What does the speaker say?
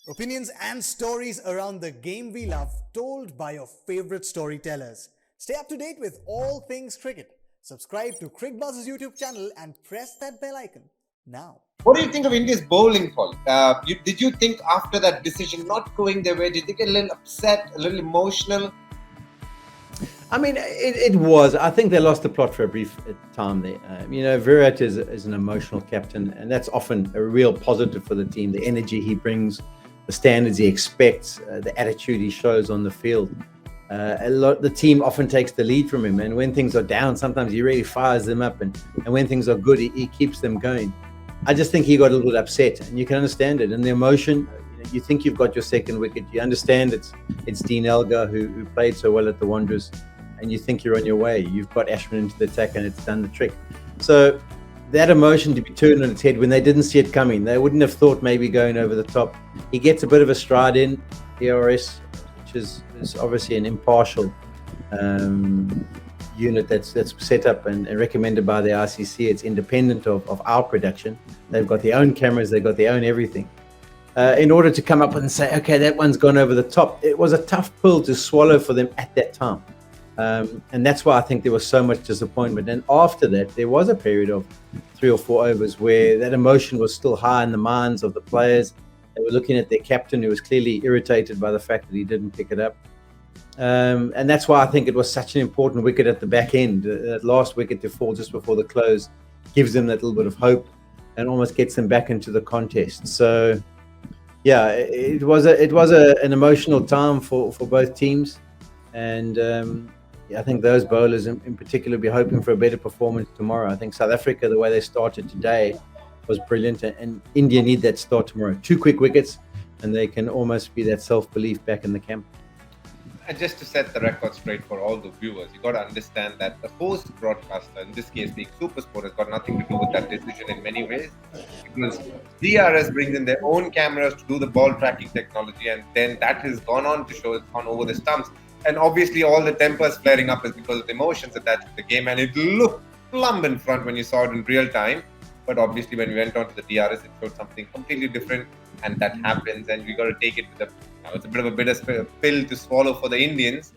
Opinions and stories around the game we love, told by your favorite storytellers. Stay up to date with all things cricket. Subscribe to Cricbuzz's YouTube channel and press that bell icon now. What do you think of India's bowling, Paul? Did you think after that decision not going their way, did they get a little upset, a little emotional? I mean, it was. I think they lost the plot for a brief time there. Virat is an emotional captain, and that's often a real positive for the team. The energy he brings, the standards he expects, the attitude he shows on the field. The team often takes the lead from him, and when things are down, sometimes he really fires them up, and when things are good, he keeps them going. I just think he got a little bit upset, and you can understand it. And the emotion, you think you've got your second wicket, you understand it's Dean Elgar who played so well at the Wanderers, and you think you're on your way. You've got Ashwin into the attack, and it's done the trick. So that emotion to be turned on its head when they didn't see it coming, they wouldn't have thought maybe going over the top. He gets a bit of a stride in DRS, which is obviously an impartial unit that's set up and recommended by the ICC. It's independent of our production. They've got their own cameras, they've got their own everything. In order to come up and say, okay, that one's gone over the top, it was a tough pill to swallow for them at that time. And that's why I think there was so much disappointment. And after that, there was a period of 3 or 4 overs where that emotion was still high in the minds of the players. They were looking at their captain, who was clearly irritated by the fact that he didn't pick it up. And that's why I think it was such an important wicket at the back end. That last wicket to fall just before the close gives them that little bit of hope and almost gets them back into the contest. So, yeah, it was an emotional time for both teams. And I think those bowlers in particular will be hoping for a better performance tomorrow. I think South Africa, the way they started today, was brilliant. And India need that start tomorrow. 2 quick wickets, and they can almost be that self-belief back in the camp. And just to set the record straight for all the viewers, you got to understand that the host broadcaster, in this case being SuperSport, has got nothing to do with that decision in many ways. Because DRS brings in their own cameras to do the ball tracking technology, and then that has gone on to show it's gone over the stumps. And obviously all the tempers flaring up is because of the emotions attached to the game, and it looked plumb in front when you saw it in real time. But obviously when we went on to the DRS, it showed something completely different, and that happens, and we got to take it with it's a bit of a bitter pill to swallow for the Indians.